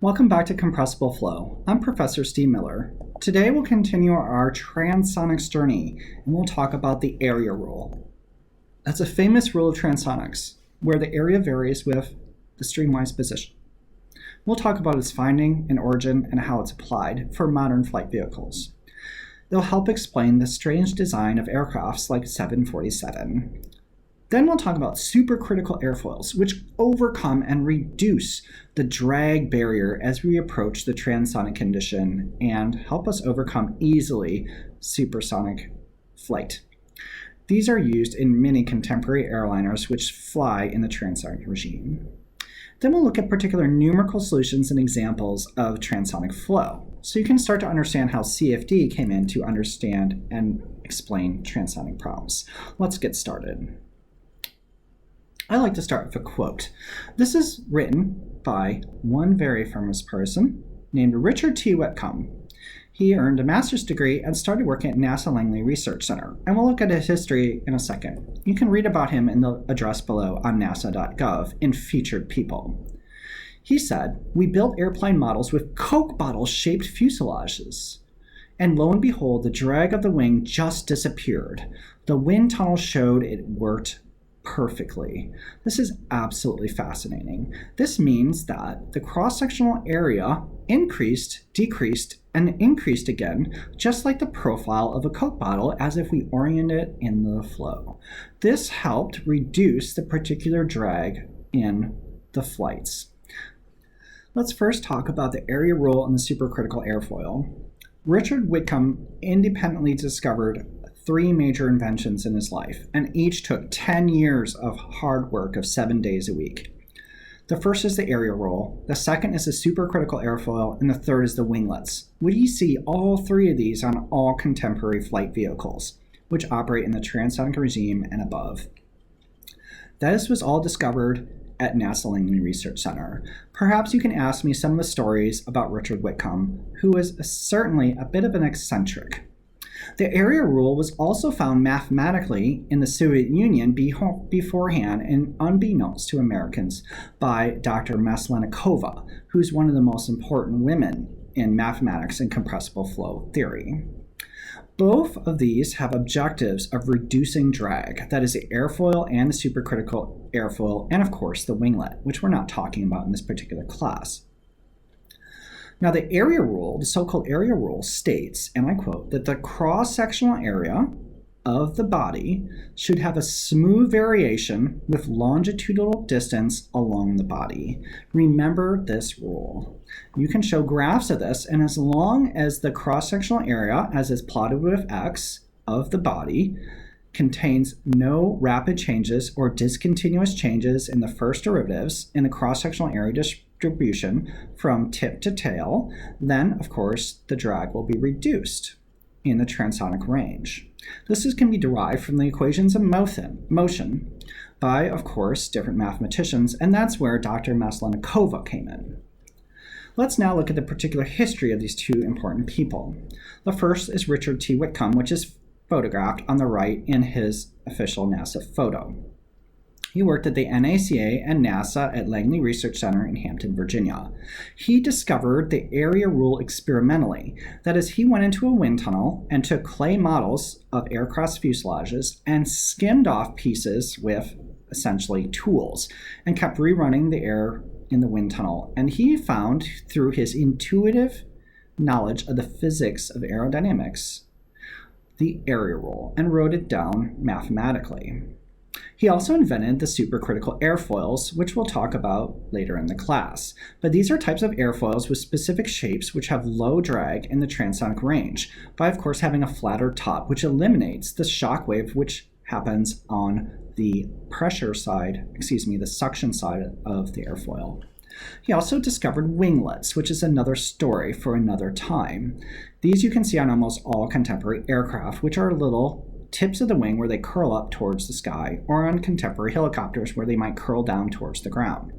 Welcome back to Compressible Flow. I'm Professor Steve Miller. Today we'll continue our Transonics journey and we'll talk about the area rule. That's a famous rule of Transonics where the area varies with the streamwise position. We'll talk about its finding and origin and how it's applied for modern flight vehicles. They'll help explain the strange design of aircrafts like 747. Then we'll talk about supercritical airfoils, which overcome and reduce the drag barrier as we approach the transonic condition and help us overcome easily supersonic flight. These are used in many contemporary airliners which fly in the transonic regime. Then we'll look at particular numerical solutions and examples of transonic flow, so you can start to understand how CFD came in to understand and explain transonic problems. Let's get started. I like to start with a quote. This is written by one very famous person named Richard T. Whitcomb. He earned a master's degree and started working at NASA Langley Research Center. And we'll look at his history in a second. You can read about him in the address below on nasa.gov in Featured People. He said, "We built airplane models with Coke bottle-shaped fuselages. And lo and behold, the drag of the wing just disappeared. The wind tunnel showed it worked perfectly." This is absolutely fascinating. This means that the cross-sectional area increased, decreased, and increased again, just like the profile of a Coke bottle as if we orient it in the flow. This helped reduce the particular drag in the flights. Let's first talk about the area rule and the supercritical airfoil. Richard Whitcomb independently discovered three major inventions in his life, and each took 10 years of hard work of 7 days a week. The first is the area rule, the second is the supercritical airfoil, and the third is the winglets. We see all three of these on all contemporary flight vehicles, which operate in the transonic regime and above. This was all discovered at NASA Langley Research Center. Perhaps you can ask me some of the stories about Richard Whitcomb, who was certainly a bit of an eccentric. The area rule was also found mathematically in the Soviet Union beforehand and unbeknownst to Americans by Dr. Maslenikova, who's one of the most important women in mathematics and compressible flow theory. Both of these have objectives of reducing drag, that is the airfoil and the supercritical airfoil, and of course the winglet, which we're not talking about in this particular class. Now, the area rule, the so-called area rule, states, and I quote, that the cross-sectional area of the body should have a smooth variation with longitudinal distance along the body. Remember this rule. You can show graphs of this, and as long as the cross-sectional area, as is plotted with X, of the body, contains no rapid changes or discontinuous changes in the first derivatives in the cross-sectional area distribution from tip to tail, then, of course, the drag will be reduced in the transonic range. This can be derived from the equations of motion by, of course, different mathematicians, and that's where Dr. Maslenikova came in. Let's now look at the particular history of these two important people. The first is Richard T. Whitcomb, which is photographed on the right in his official NASA photo. He worked at the NACA and NASA at Langley Research Center in Hampton, Virginia. He discovered the area rule experimentally. That is, he went into a wind tunnel and took clay models of aircraft fuselages and skimmed off pieces with essentially tools and kept rerunning the air in the wind tunnel. And he found, through his intuitive knowledge of the physics of aerodynamics, the area rule and wrote it down mathematically. He also invented the supercritical airfoils, which we'll talk about later in the class. But these are types of airfoils with specific shapes which have low drag in the transonic range by, of course, having a flatter top, which eliminates the shock wave which happens on the the suction side of the airfoil. He also discovered winglets, which is another story for another time. These you can see on almost all contemporary aircraft, which are little tips of the wing where they curl up towards the sky, or on contemporary helicopters where they might curl down towards the ground.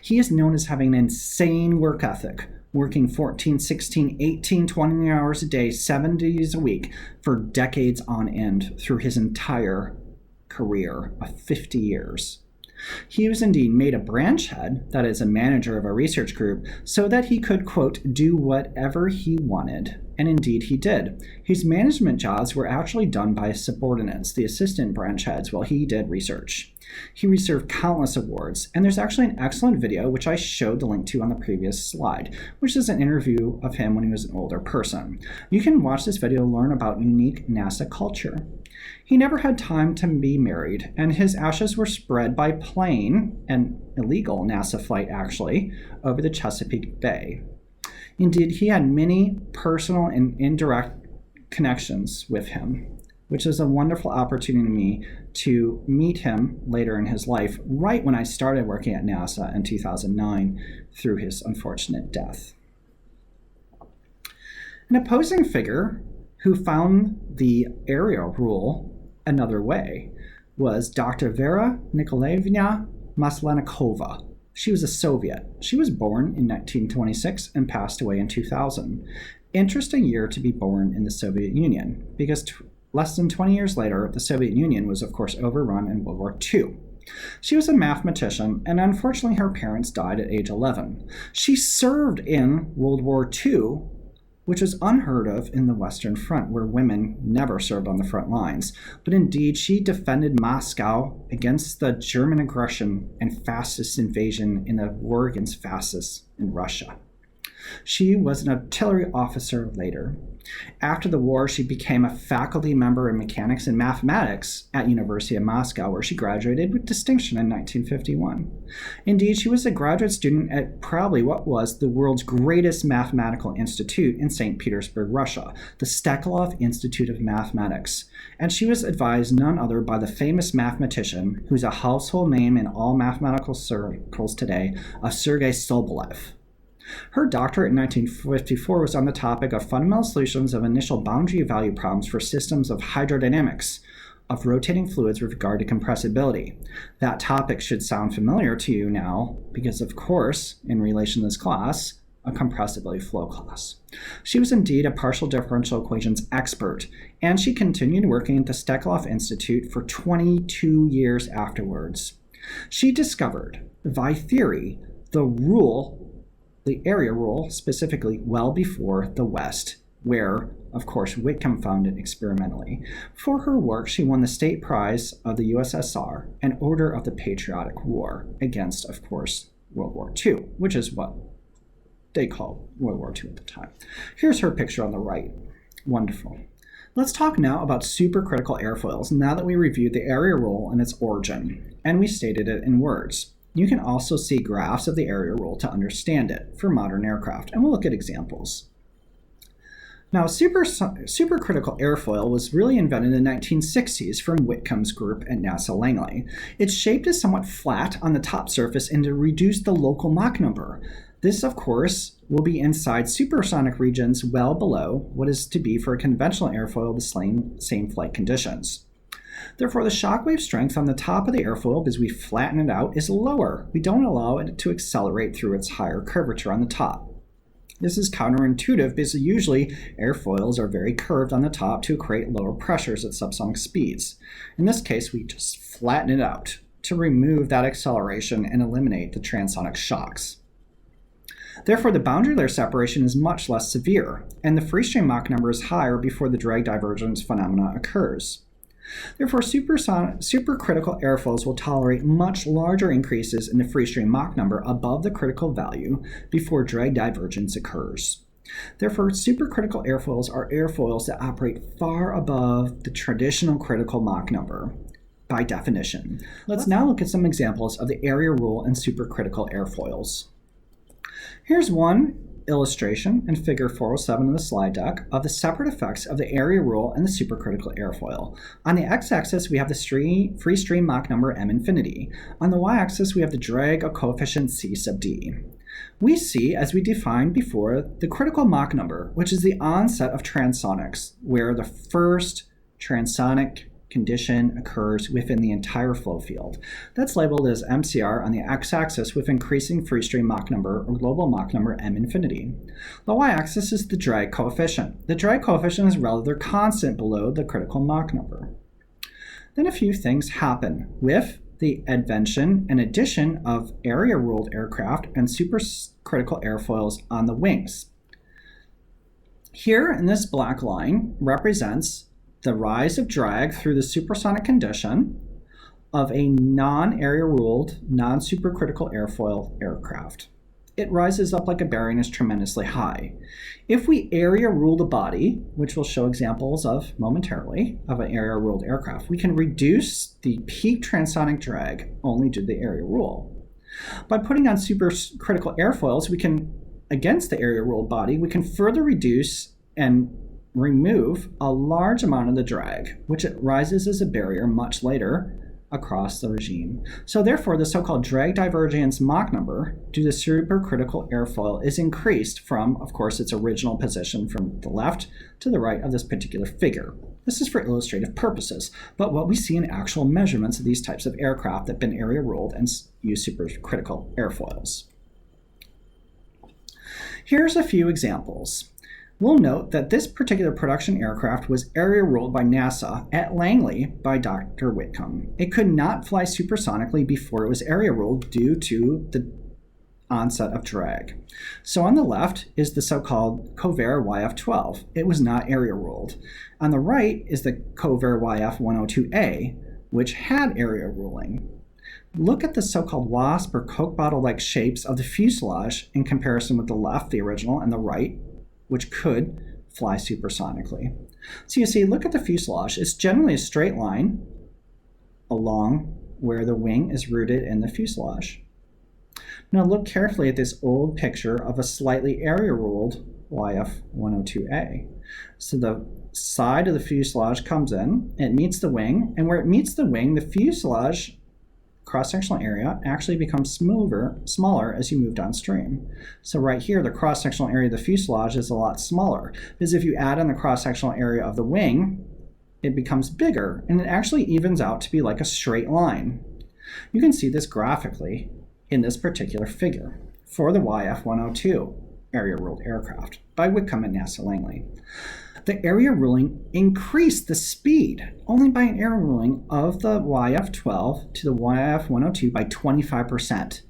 He is known as having an insane work ethic, working 14, 16, 18, 20 hours a day, 7 days a week for decades on end through his entire career of 50 years. He was indeed made a branch head, that is, a manager of a research group, so that he could, quote, do whatever he wanted. And indeed he did. His management jobs were actually done by his subordinates, the assistant branch heads, while he did research. He received countless awards, and there's actually an excellent video which I showed the link to on the previous slide, which is an interview of him when he was an older person. You can watch this video to learn about unique NASA culture. He never had time to be married, and his ashes were spread by plane, an illegal NASA flight actually, over the Chesapeake Bay. Indeed, he had many personal and indirect connections with him, which is a wonderful opportunity to meet him later in his life, right when I started working at NASA in 2009 through his unfortunate death. An opposing figure who found the area rule another way was Dr. Vera Nikolaevna Maslenikova. She was a Soviet. She was born in 1926 and passed away in 2000. Interesting year to be born in the Soviet Union, because less than 20 years later, the Soviet Union was, of course, overrun in World War II. She was a mathematician, and unfortunately her parents died at age 11. She served in World War II, which was unheard of in the Western Front, where women never served on the front lines. But indeed, she defended Moscow against the German aggression and fascist invasion in the war against fascists in Russia. She was an artillery officer later. After the war, she became a faculty member in mechanics and mathematics at University of Moscow, where she graduated with distinction in 1951. Indeed, she was a graduate student at probably what was the world's greatest mathematical institute in St. Petersburg, Russia, the Steklov Institute of Mathematics. And she was advised none other by the famous mathematician, who's a household name in all mathematical circles today, of Sergei Sobolev. Her doctorate in 1954 was on the topic of fundamental solutions of initial boundary value problems for systems of hydrodynamics of rotating fluids with regard to compressibility. That topic should sound familiar to you now because, of course, in relation to this class, a compressibility flow class. She was indeed a partial differential equations expert, and she continued working at the Steklov Institute for 22 years afterwards. She discovered, by theory, the area rule, specifically well before the West, where, of course, Whitcomb found it experimentally. For her work, she won the State Prize of the USSR and Order of the Patriotic War against, of course, World War II, which is what they called World War II at the time. Here's her picture on the right. Wonderful. Let's talk now about supercritical airfoils, now that we reviewed the area rule and its origin, and we stated it in words. You can also see graphs of the area rule to understand it for modern aircraft, and we'll look at examples. Now, supercritical airfoil was really invented in the 1960s from Whitcomb's group at NASA Langley. Its shape is somewhat flat on the top surface and to reduce the local Mach number. This, of course, will be inside supersonic regions well below what is to be for a conventional airfoil the same flight conditions. Therefore, the shock wave strength on the top of the airfoil, because we flatten it out, is lower. We don't allow it to accelerate through its higher curvature on the top. This is counterintuitive because usually airfoils are very curved on the top to create lower pressures at subsonic speeds. In this case, we just flatten it out to remove that acceleration and eliminate the transonic shocks. Therefore, the boundary layer separation is much less severe, and the free stream Mach number is higher before the drag divergence phenomena occurs. Therefore, supercritical airfoils will tolerate much larger increases in the free stream Mach number above the critical value before drag divergence occurs. Therefore, supercritical airfoils are airfoils that operate far above the traditional critical Mach number, by definition. Let's now look at some examples of the area rule and supercritical airfoils. Here's one illustration in figure 407 of the slide deck of the separate effects of the area rule and the supercritical airfoil. On the x-axis, we have the free stream Mach number m infinity. On the y-axis, we have the drag coefficient c sub d. We see, as we defined before, the critical Mach number, which is the onset of transonics, where the first transonic condition occurs within the entire flow field. That's labeled as MCR on the x-axis with increasing free stream Mach number or global Mach number m infinity. The y-axis is the drag coefficient. The drag coefficient is rather constant below the critical Mach number. Then a few things happen with the invention and addition of area-ruled aircraft and supercritical airfoils on the wings. Here in this black line represents the rise of drag through the supersonic condition of a non-area-ruled, non-supercritical airfoil aircraft. It rises up like a bearing and is tremendously high. If we area-rule the body, which we'll show examples of momentarily, of an area-ruled aircraft, we can reduce the peak transonic drag only due to the area rule. By putting on supercritical airfoils, we can, against the area-ruled body, we can further reduce and remove a large amount of the drag, which it rises as a barrier much later across the regime. So therefore, the so-called drag divergence Mach number due to supercritical airfoil is increased from, of course, its original position from the left to the right of this particular figure. This is for illustrative purposes, but what we see in actual measurements of these types of aircraft that have been area ruled and use supercritical airfoils. Here's a few examples. We'll note that this particular production aircraft was area-ruled by NASA at Langley by Dr. Whitcomb. It could not fly supersonically before it was area-ruled due to the onset of drag. So on the left is the so-called Covair YF-12. It was not area-ruled. On the right is the Covair YF-102A, which had area ruling. Look at the so-called wasp or Coke bottle-like shapes of the fuselage in comparison with the left, the original, and the right, which could fly supersonically. So you see, look at the fuselage. It's generally a straight line along where the wing is rooted in the fuselage. Now look carefully at this old picture of a slightly area-ruled YF-102A. So the side of the fuselage comes in, it meets the wing, and where it meets the wing, the fuselage cross-sectional area actually becomes smaller as you move downstream. So right here, the cross-sectional area of the fuselage is a lot smaller, because if you add in the cross-sectional area of the wing, it becomes bigger, and it actually evens out to be like a straight line. You can see this graphically in this particular figure for the YF-102 area-ruled aircraft by Whitcomb and NASA Langley. The area ruling increased the speed only by an area ruling of the YF-12 to the YF-102 by 25%.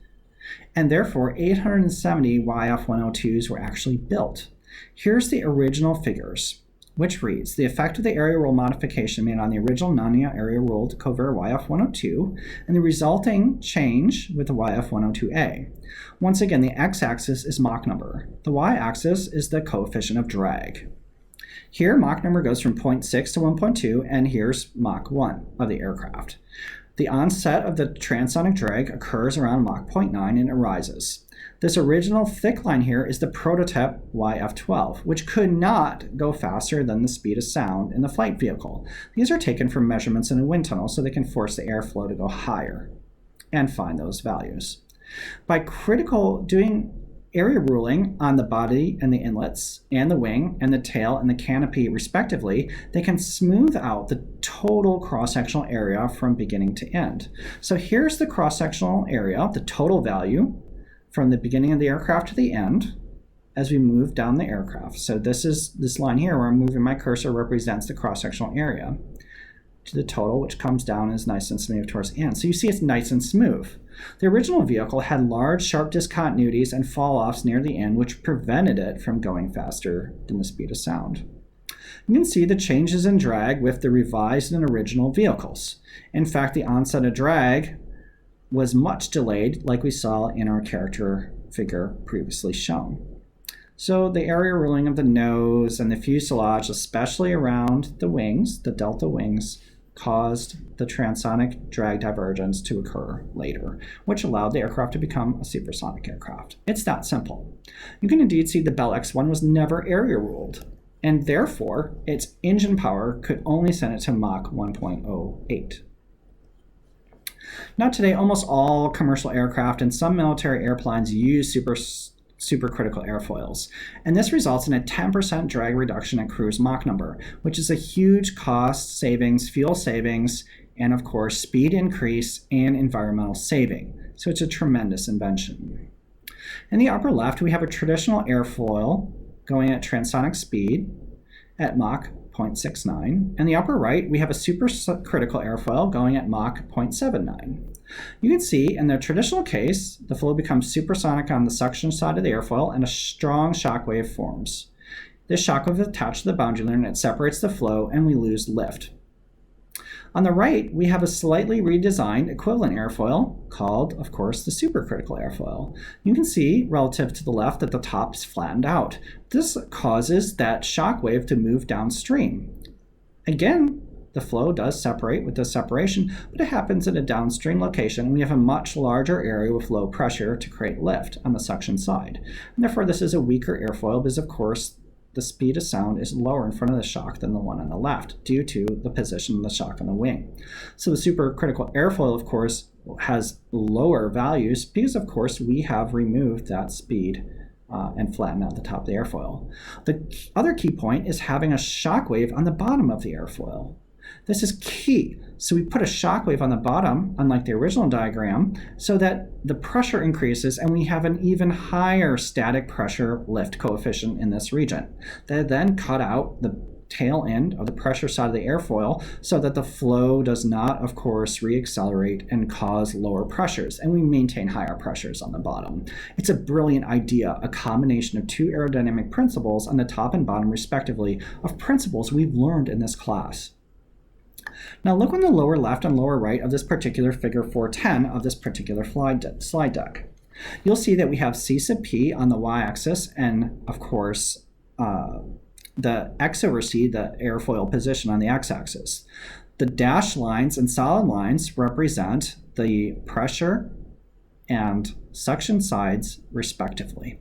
And therefore, 870 YF-102s were actually built. Here's the original figures, which reads, the effect of the area rule modification made on the original non-area ruled Covair YF-102 and the resulting change with the YF-102A. Once again, the x-axis is Mach number. The y-axis is the coefficient of drag. Here, Mach number goes from 0.6 to 1.2, and here's Mach 1 of the aircraft. The onset of the transonic drag occurs around Mach 0.9 and it rises. This original thick line here is the prototype YF-12, which could not go faster than the speed of sound in the flight vehicle. These are taken from measurements in a wind tunnel so they can force the airflow to go higher and find those values. By doing area ruling on the body and the inlets and the wing and the tail and the canopy respectively, they can smooth out the total cross-sectional area from beginning to end. So here's the cross-sectional area, the total value from the beginning of the aircraft to the end as we move down the aircraft. So this line here where I'm moving my cursor represents the cross-sectional area to the total, which comes down and is nice and smooth towards the end. So you see it's nice and smooth. The original vehicle had large, sharp discontinuities and fall-offs near the end, which prevented it from going faster than the speed of sound. You can see the changes in drag with the revised and original vehicles. In fact, the onset of drag was much delayed, like we saw in our character figure previously shown. So the area ruling of the nose and the fuselage, especially around the wings, the delta wings, caused the transonic drag divergence to occur later, which allowed the aircraft to become a supersonic aircraft. It's that simple. You can indeed see the Bell X-1 was never area ruled, and therefore its engine power could only send it to Mach 1.08. Now today, almost all commercial aircraft and some military airplanes use supercritical airfoils, and this results in a 10% drag reduction in cruise Mach number, which is a huge cost savings, fuel savings, and of course speed increase and environmental saving. So it's a tremendous invention. In the upper left, we have a traditional airfoil going at transonic speed at Mach 0.69. In the upper right, we have a supercritical airfoil going at Mach 0.79. You can see in the traditional case, the flow becomes supersonic on the suction side of the airfoil and a strong shock wave forms. This shock wave is attached to the boundary layer and it separates the flow and we lose lift. On the right, we have a slightly redesigned equivalent airfoil called, of course, the supercritical airfoil. You can see relative to the left that the top is flattened out. This causes that shock wave to move downstream. Again, the flow does separate with this separation, but it happens at a downstream location, and we have a much larger area with low pressure to create lift on the suction side. And therefore, this is a weaker airfoil because, of course, the speed of sound is lower in front of the shock than the one on the left due to the position of the shock on the wing. So the supercritical airfoil, of course, has lower values because, of course, we have removed that speed and flattened out the top of the airfoil. The other key point is having a shock wave on the bottom of the airfoil. This is key. So we put a shock wave on the bottom, unlike the original diagram, so that the pressure increases and we have an even higher static pressure lift coefficient in this region. They then cut out the tail end of the pressure side of the airfoil so that the flow does not, of course, reaccelerate and cause lower pressures, and we maintain higher pressures on the bottom. It's a brilliant idea, a combination of two aerodynamic principles on the top and bottom, respectively, of principles we've learned in this class. Now look on the lower left and lower right of this particular figure 410 of this particular slide deck. You'll see that we have C sub P on the y-axis and, of course, the X over C, the airfoil position on the x-axis. The dashed lines and solid lines represent the pressure and suction sides, respectively.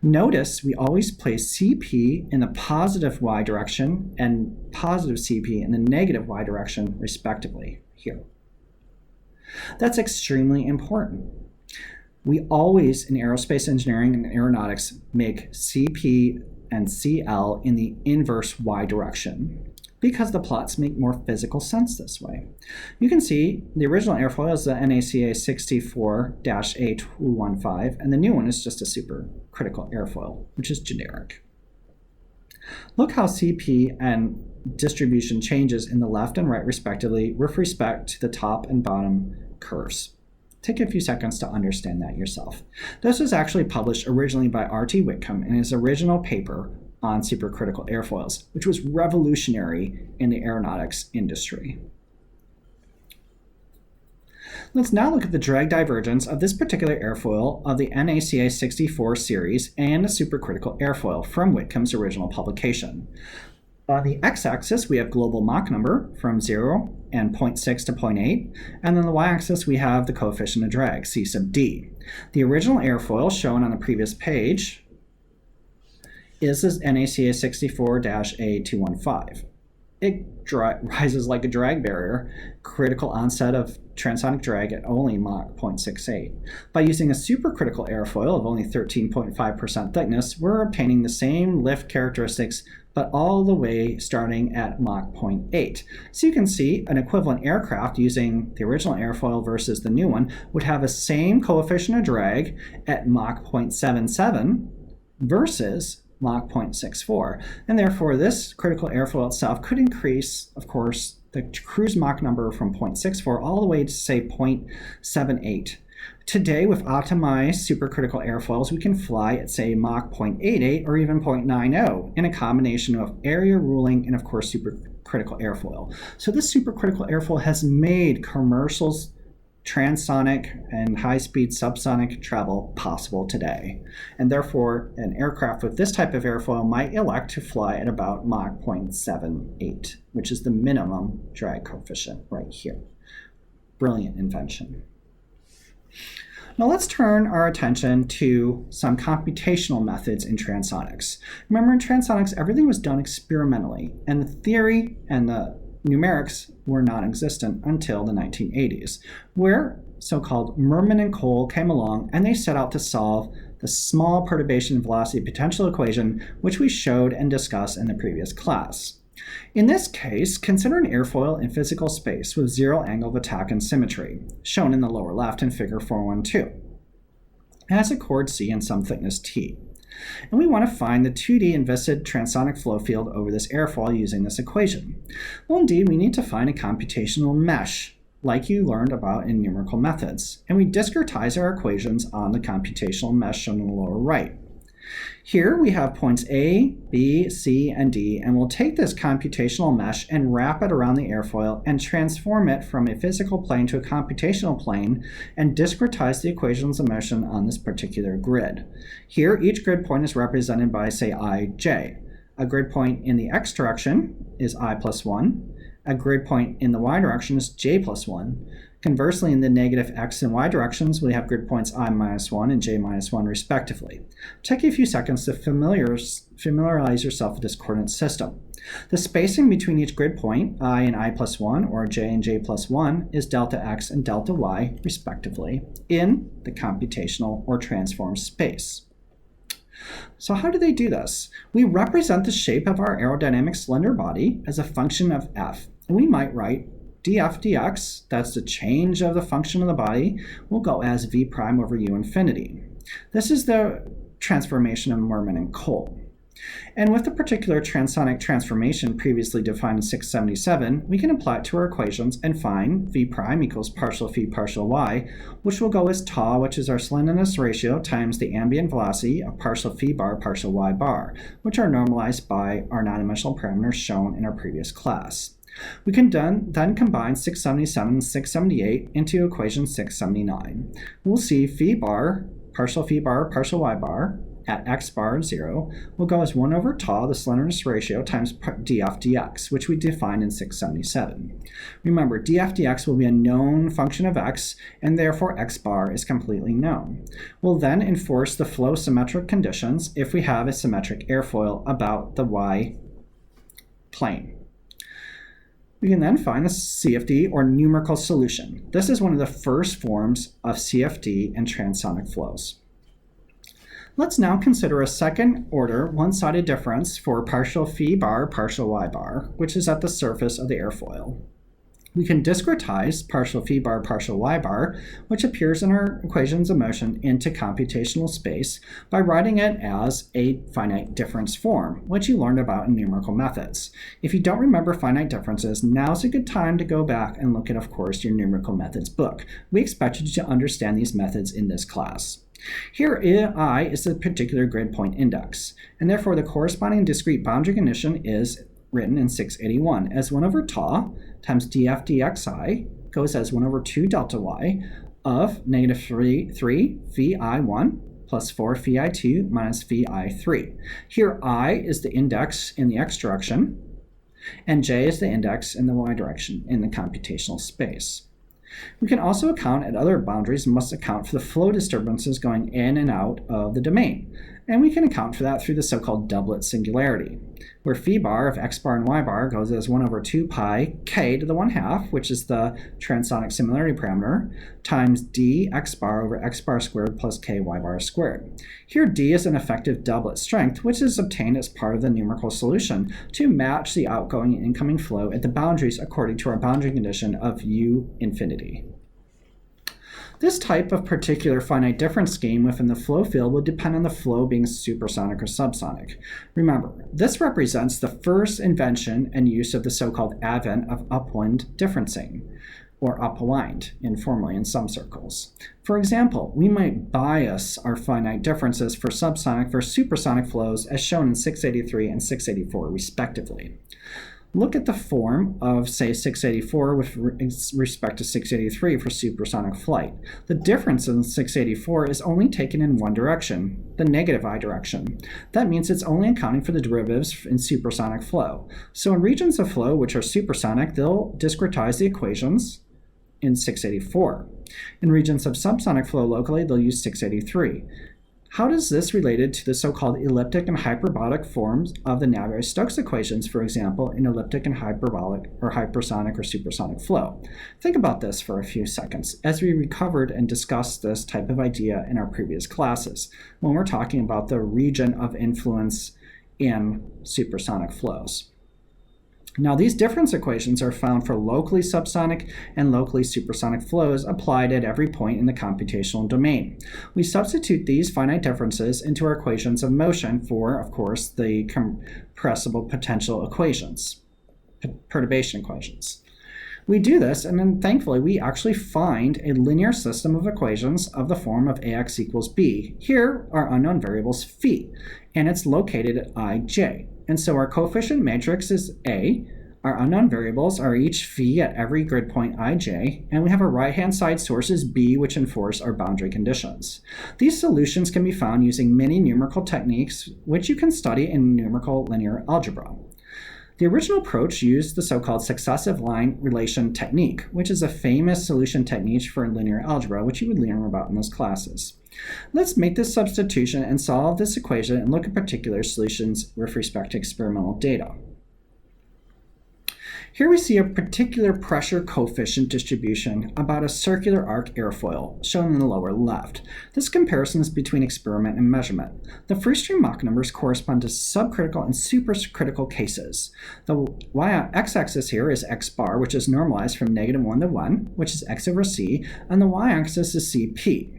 Notice we always place CP in the positive y direction and positive CP in the negative y direction, respectively, here. That's extremely important. We always, in aerospace engineering and aeronautics, make CP and CL in the inverse y direction because the plots make more physical sense this way. You can see the original airfoil is the NACA 64-A215, and the new one is just a supercritical airfoil, which is generic. Look how CP and distribution changes in the left and right, respectively, with respect to the top and bottom curves. Take a few seconds to understand that yourself. This was actually published originally by R.T. Whitcomb in his original paper on supercritical airfoils, which was revolutionary in the aeronautics industry. Let's now look at the drag divergence of this particular airfoil of the NACA 64 series and the supercritical airfoil from Whitcomb's original publication. On the x-axis, we have global Mach number from 0 and 0.6 to 0.8, and on the y-axis, we have the coefficient of drag, C sub D. The original airfoil shown on the previous page is this NACA 64-A215. It rises like a drag barrier, critical onset of transonic drag at only Mach 0.68. By using a supercritical airfoil of only 13.5% thickness, we're obtaining the same lift characteristics, but all the way starting at Mach 0.8. So you can see an equivalent aircraft using the original airfoil versus the new one would have the same coefficient of drag at Mach 0.77 versus Mach 0.64, and therefore this critical airfoil itself could increase, of course, the cruise Mach number from 0.64 all the way to, say, 0.78. Today, with optimized supercritical airfoils, we can fly at, say, Mach 0.88 or even 0.90 in a combination of area ruling and, of course, supercritical airfoil. So this supercritical airfoil has made commercials, transonic and high-speed subsonic travel possible today. And therefore, an aircraft with this type of airfoil might elect to fly at about Mach 0.78, which is the minimum drag coefficient right here. Brilliant invention. Now let's turn our attention to some computational methods in transonics. Remember, in transonics, everything was done experimentally, and the theory and the numerics were non-existent until the 1980s, where so-called Merman and Cole came along and they set out to solve the small perturbation velocity potential equation, which we showed and discussed in the previous class. In this case, consider an airfoil in physical space with zero angle of attack and symmetry, shown in the lower left in figure 412. It has a chord C and some thickness T. And we want to find the 2D and viscid transonic flow field over this airfoil using this equation. Well, indeed, we need to find a computational mesh like you learned about in numerical methods, and we discretize our equations on the computational mesh shown in the lower right. Here we have points A, B, C, and D, and we'll take this computational mesh and wrap it around the airfoil and transform it from a physical plane to a computational plane and discretize the equations of motion on this particular grid. Here, each grid point is represented by, say, ij. A grid point in the x direction is I plus 1. A grid point in the y direction is j plus 1. Conversely, in the negative x and y directions, we have grid points I minus 1 and j minus 1 respectively. Take a few seconds to familiarize yourself with this coordinate system. The spacing between each grid point, I and I plus 1, or j and j plus 1, is delta x and delta y, respectively, in the computational or transform space. So how do they do this? We represent the shape of our aerodynamic slender body as a function of f. And we might write df dx, that's the change of the function of the body, will go as v prime over u infinity. This is the transformation of Mermin and Cole. And with the particular transonic transformation previously defined in 677, we can apply it to our equations and find v prime equals partial phi partial y, which will go as tau, which is our slenderness ratio, times the ambient velocity of partial phi bar partial y bar, which are normalized by our non-dimensional parameters shown in our previous class. We can then combine 677 and 678 into equation 679. We'll see phi bar partial y bar at x bar 0 will go as 1 over tau, the slenderness ratio, times df dx, which we defined in 677. Remember, df dx will be a known function of x, and therefore x bar is completely known. We'll then enforce the flow symmetric conditions if we have a symmetric airfoil about the y plane. We can then find the CFD, or numerical solution. This is one of the first forms of CFD and transonic flows. Let's now consider a second order one-sided difference for partial phi bar partial y bar, which is at the surface of the airfoil. We can discretize partial phi bar partial y bar, which appears in our equations of motion, into computational space by writing it as a finite difference form, which you learned about in numerical methods. If you don't remember finite differences, now's a good time to go back and look at, of course, your numerical methods book. We expect you to understand these methods in this class. Here, I is the particular grid point index, and therefore the corresponding discrete boundary condition is written in 681 as 1 over tau times df dxi goes as 1 over 2 delta y of negative 3 phi I1 plus 4 phi I2 minus phi I3. Here, I is the index in the x direction, and j is the index in the y direction in the computational space. We can also account at other boundaries and must account for the flow disturbances going in and out of the domain. And we can account for that through the so-called doublet singularity, where phi bar of x bar and y bar goes as 1 over 2 pi k to the 1/2, which is the transonic similarity parameter, times d x bar over x bar squared plus k y bar squared. Here d is an effective doublet strength, which is obtained as part of the numerical solution to match the outgoing and incoming flow at the boundaries according to our boundary condition of u infinity. This type of particular finite difference scheme within the flow field will depend on the flow being supersonic or subsonic. Remember, this represents the first invention and use of the so-called advent of upwind differencing, or upwind, informally in some circles. For example, we might bias our finite differences for subsonic versus supersonic flows as shown in 683 and 684 respectively. Look at the form of, say, 684 with respect to 683 for supersonic flight. The difference in 684 is only taken in one direction, the negative I direction. That means it's only accounting for the derivatives in supersonic flow. So in regions of flow which are supersonic, they'll discretize the equations in 684. In regions of subsonic flow locally, they'll use 683. How does this relate to the so-called elliptic and hyperbolic forms of the Navier-Stokes equations, for example, in elliptic and hyperbolic or hypersonic or supersonic flow? Think about this for a few seconds, as we recovered and discussed this type of idea in our previous classes, when we're talking about the region of influence in supersonic flows. Now, these difference equations are found for locally subsonic and locally supersonic flows applied at every point in the computational domain. We substitute these finite differences into our equations of motion for, of course, the compressible potential equations, perturbation equations. We do this, and then thankfully we actually find a linear system of equations of the form of ax equals b. Here our unknown variable's phi, and it's located at ij. And so our coefficient matrix is A. Our unknown variables are each phi at every grid point ij, and we have a right-hand side sources b, which enforce our boundary conditions. These solutions can be found using many numerical techniques, which you can study in numerical linear algebra. The original approach used the so-called successive line relation technique, which is a famous solution technique for linear algebra, which you would learn about in those classes. Let's make this substitution and solve this equation and look at particular solutions with respect to experimental data. Here we see a particular pressure coefficient distribution about a circular arc airfoil, shown in the lower left. This comparison is between experiment and measurement. The first three Mach numbers correspond to subcritical and supercritical cases. The x-axis here is x bar, which is normalized from -1 to 1, which is x over c, and the y-axis is Cp.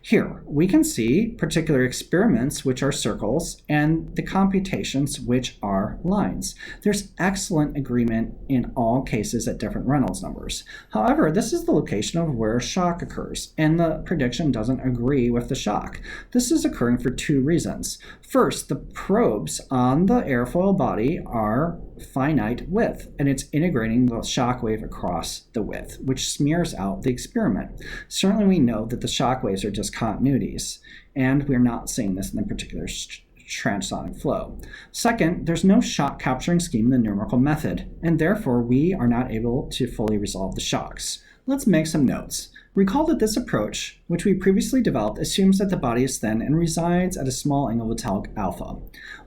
Here, we can see particular experiments, which are circles, and the computations, which are lines. There's excellent agreement in all cases at different Reynolds numbers. However, this is the location of where a shock occurs, and the prediction doesn't agree with the shock. This is occurring for two reasons. First, the probes on the airfoil body are finite width, and it's integrating the shock wave across the width, which smears out the experiment. Certainly we know that the shock waves are just continuities, and we're not seeing this in the particular transonic flow. Second, there's no shock capturing scheme in the numerical method, and therefore we are not able to fully resolve the shocks. Let's make some notes. Recall that this approach, which we previously developed, assumes that the body is thin and resides at a small angle of italic alpha.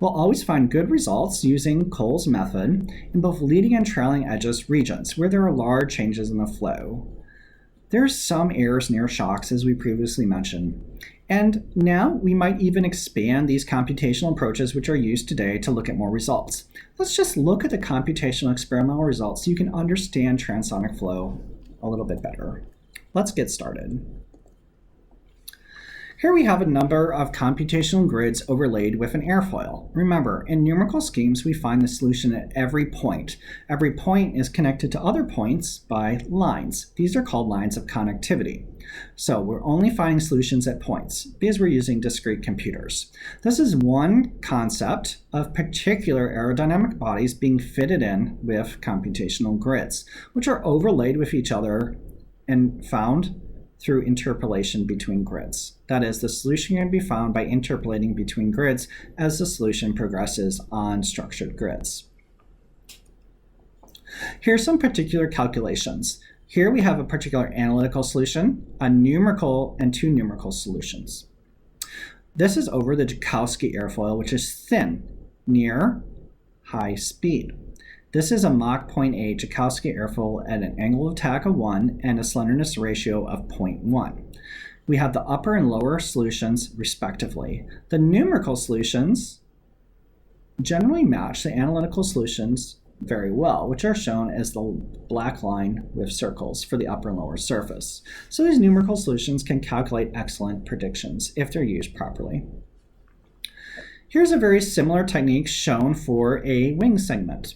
We'll always find good results using Cole's method in both leading and trailing edges regions, where there are large changes in the flow. There are some errors near shocks, as we previously mentioned. And now we might even expand these computational approaches which are used today to look at more results. Let's just look at the computational experimental results so you can understand transonic flow a little bit better. Let's get started. Here we have a number of computational grids overlaid with an airfoil. Remember, in numerical schemes, we find the solution at every point. Every point is connected to other points by lines. These are called lines of connectivity. So we're only finding solutions at points because we're using discrete computers. This is one concept of particular aerodynamic bodies being fitted in with computational grids, which are overlaid with each other and found through interpolation between grids. That is, the solution can be found by interpolating between grids as the solution progresses on structured grids. Here's some particular calculations. Here we have a particular analytical solution, a numerical, and two numerical solutions. This is over the Joukowsky airfoil, which is thin, near high speed. This is a Mach 0.8 Joukowsky airfoil at an angle of attack of 1 and a slenderness ratio of 0.1. We have the upper and lower solutions respectively. The numerical solutions generally match the analytical solutions very well, which are shown as the black line with circles for the upper and lower surface. So these numerical solutions can calculate excellent predictions if they're used properly. Here's a very similar technique shown for a wing segment.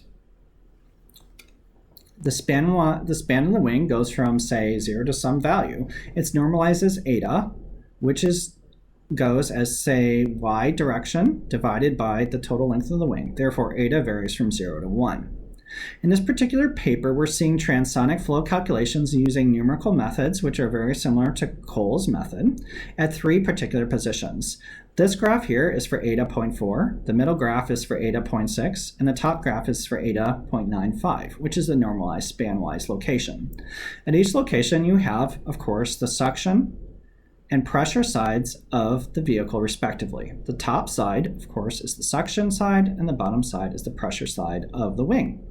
The span of the wing goes from, say, 0 to some value. It's normalized as eta, which goes as, say, y direction divided by the total length of the wing. Therefore, eta varies from 0 to 1. In this particular paper, we're seeing transonic flow calculations using numerical methods, which are very similar to Cole's method, at three particular positions. This graph here is for eta 0.4, the middle graph is for eta 0.6, and the top graph is for eta 0.95, which is the normalized span-wise location. At each location, you have, of course, the suction and pressure sides of the vehicle respectively. The top side, of course, is the suction side, and the bottom side is the pressure side of the wing.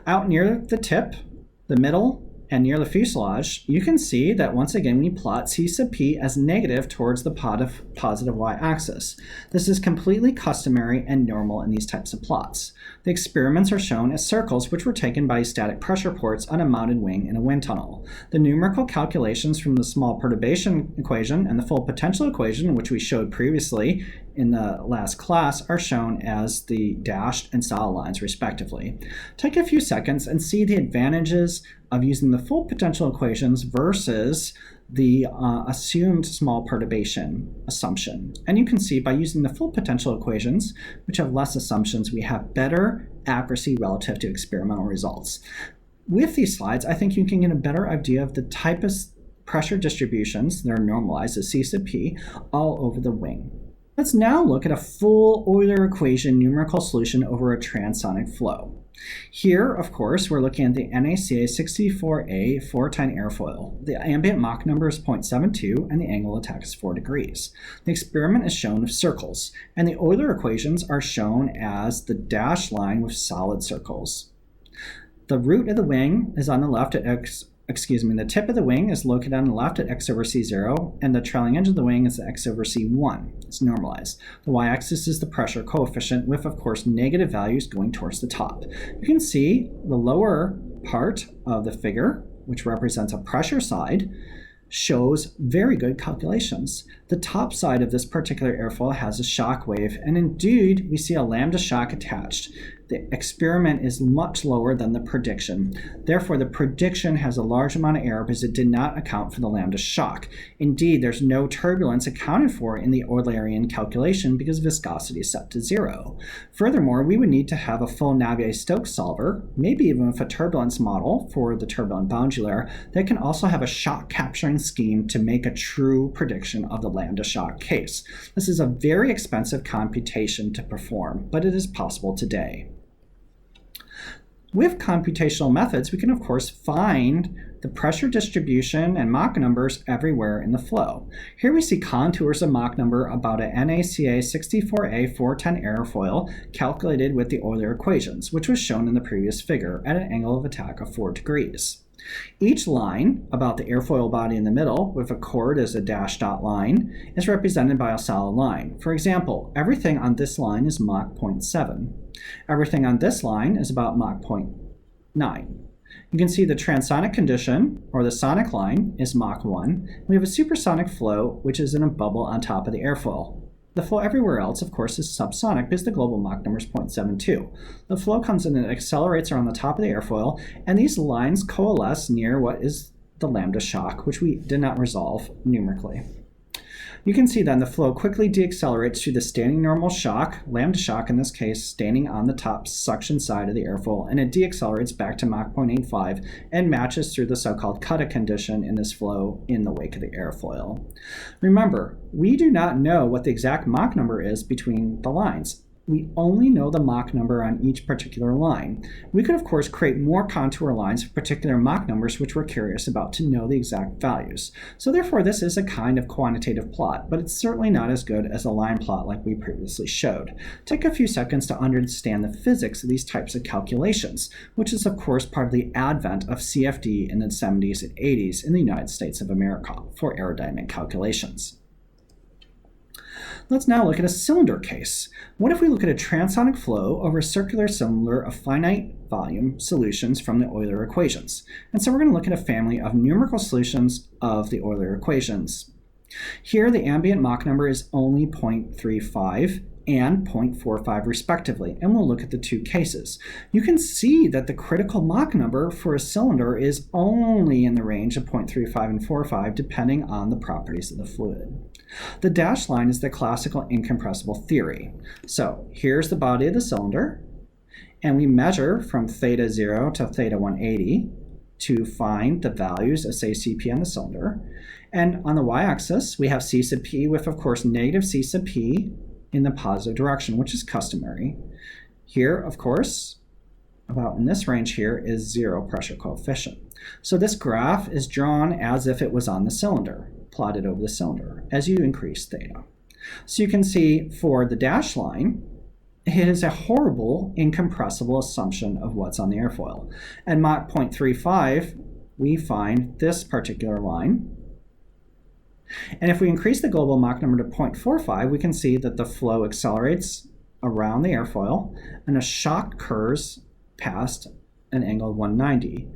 Out near the tip, the middle, and near the fuselage, you can see that once again we plot C sub p as negative towards the positive y-axis. This is completely customary and normal in these types of plots. The experiments are shown as circles which were taken by static pressure ports on a mounted wing in a wind tunnel. The numerical calculations from the small perturbation equation and the full potential equation, which we showed previously in the last class are shown as the dashed and solid lines respectively. Take a few seconds and see the advantages of using the full potential equations versus the assumed small perturbation assumption. And you can see by using the full potential equations, which have less assumptions, we have better accuracy relative to experimental results. With these slides, I think you can get a better idea of the type of pressure distributions that are normalized as C sub P all over the wing. Let's now look at a full Euler equation numerical solution over a transonic flow. Here, of course, we're looking at the NACA 64A 410 airfoil. The ambient Mach number is 0.72 and the angle of attack is 4 degrees. The experiment is shown with circles, and the Euler equations are shown as the dashed line with solid circles. The root of the wing is on the left at the tip of the wing is located on the left at x over c0, and the trailing edge of the wing is x over c1. It's normalized. The y-axis is the pressure coefficient with, of course, negative values going towards the top. You can see the lower part of the figure, which represents a pressure side, shows very good calculations. The top side of this particular airfoil has a shock wave, and indeed, we see a lambda shock attached. The experiment is much lower than the prediction. Therefore, the prediction has a large amount of error because it did not account for the lambda shock. Indeed, there's no turbulence accounted for in the Eulerian calculation because viscosity is set to 0. Furthermore, we would need to have a full Navier-Stokes solver, maybe even with a turbulence model for the turbulent boundary layer, that can also have a shock capturing scheme to make a true prediction of the lambda shock case. This is a very expensive computation to perform, but it is possible today. With computational methods, we can of course find the pressure distribution and Mach numbers everywhere in the flow. Here we see contours of Mach number about a NACA 64A 410 airfoil calculated with the Euler equations, which was shown in the previous figure at an angle of attack of 4 degrees. Each line, about the airfoil body in the middle, with a chord as a dashed dot line, is represented by a solid line. For example, everything on this line is Mach 0.7. Everything on this line is about Mach 0.9. You can see the transonic condition, or the sonic line, is Mach 1. We have a supersonic flow, which is in a bubble on top of the airfoil. The flow everywhere else, of course, is subsonic because the global Mach number is 0.72. The flow comes in and accelerates around the top of the airfoil, and these lines coalesce near what is the lambda shock, which we did not resolve numerically. You can see then the flow quickly deaccelerates through the standing normal shock, lambda shock in this case, standing on the top suction side of the airfoil, and it deaccelerates back to Mach 0.85 and matches through the so-called Cutta condition in this flow in the wake of the airfoil. Remember, we do not know what the exact Mach number is between the lines. We only know the Mach number on each particular line. We could, of course, create more contour lines with particular Mach numbers which we're curious about to know the exact values. So therefore, this is a kind of quantitative plot, but it's certainly not as good as a line plot like we previously showed. Take a few seconds to understand the physics of these types of calculations, which is, of course, part of the advent of CFD in the 70s and 80s in the United States of America for aerodynamic calculations. Let's now look at a cylinder case. What if we look at a transonic flow over a circular cylinder of finite volume solutions from the Euler equations? And so we're going to look at a family of numerical solutions of the Euler equations. Here the ambient Mach number is only 0.35 and 0.45 respectively, and we'll look at the two cases. You can see that the critical Mach number for a cylinder is only in the range of 0.35 and 0.45 depending on the properties of the fluid. The dashed line is the classical incompressible theory. So here's the body of the cylinder, and we measure from theta 0 to theta 180 to find the values of, say, Cp on the cylinder. And on the y-axis, we have C sub p with, of course, negative C sub p in the positive direction, which is customary. Here, of course, about in this range here is 0 pressure coefficient. So this graph is drawn as if it was on the cylinder, plotted over the cylinder as you increase theta. So you can see for the dashed line, it is a horrible incompressible assumption of what's on the airfoil. At Mach 0.35, we find this particular line. And if we increase the global Mach number to 0.45, we can see that the flow accelerates around the airfoil and a shock occurs past an angle of 190.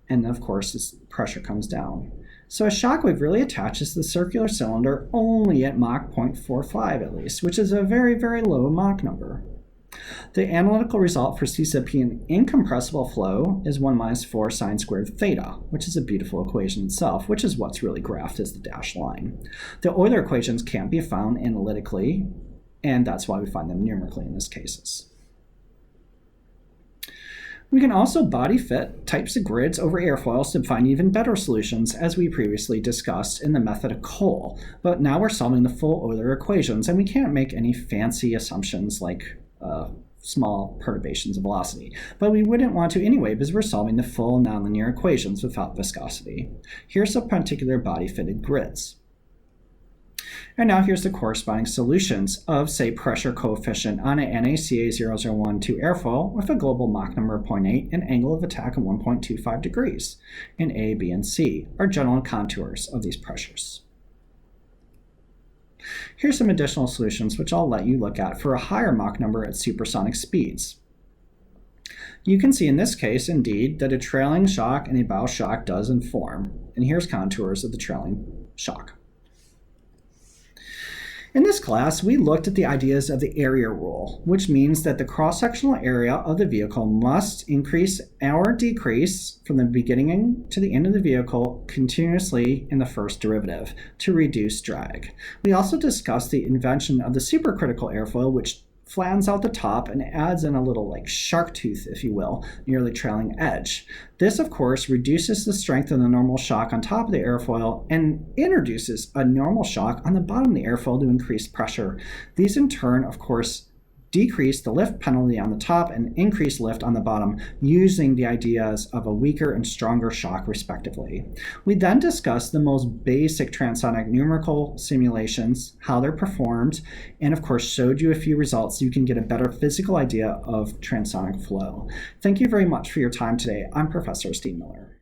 And of course, this pressure comes down. So a shock wave really attaches to the circular cylinder only at Mach 0.45 at least, which is a very, very low Mach number. The analytical result for CCP in incompressible flow is 1 minus 4 sine squared theta, which is a beautiful equation itself, which is what's really graphed as the dashed line. The Euler equations can't be found analytically, and that's why we find them numerically in these cases. We can also body fit types of grids over airfoils to find even better solutions, as we previously discussed in the method of Cole. But now we're solving the full Euler equations, and we can't make any fancy assumptions like small perturbations of velocity. But we wouldn't want to anyway, because we're solving the full nonlinear equations without viscosity. Here's some particular body-fitted grids. And now here's the corresponding solutions of, say, pressure coefficient on a NACA001 airfoil with a global Mach number of 0.8 and angle of attack of 1.25 degrees. And A, B, and C are general contours of these pressures. Here's some additional solutions which I'll let you look at for a higher Mach number at supersonic speeds. You can see in this case, indeed, that a trailing shock and a bow shock does inform. And here's contours of the trailing shock. In this class, we looked at the ideas of the area rule, which means that the cross-sectional area of the vehicle must increase or decrease from the beginning to the end of the vehicle continuously in the first derivative to reduce drag. We also discussed the invention of the supercritical airfoil, which flattens out the top and adds in a little like shark tooth, if you will, near the trailing edge. This, of course, reduces the strength of the normal shock on top of the airfoil and introduces a normal shock on the bottom of the airfoil to increase pressure. These, in turn, of course, decrease the lift penalty on the top and increase lift on the bottom using the ideas of a weaker and stronger shock, respectively. We then discussed the most basic transonic numerical simulations, how they're performed, and of course showed you a few results so you can get a better physical idea of transonic flow. Thank you very much for your time today. I'm Professor Steve Miller.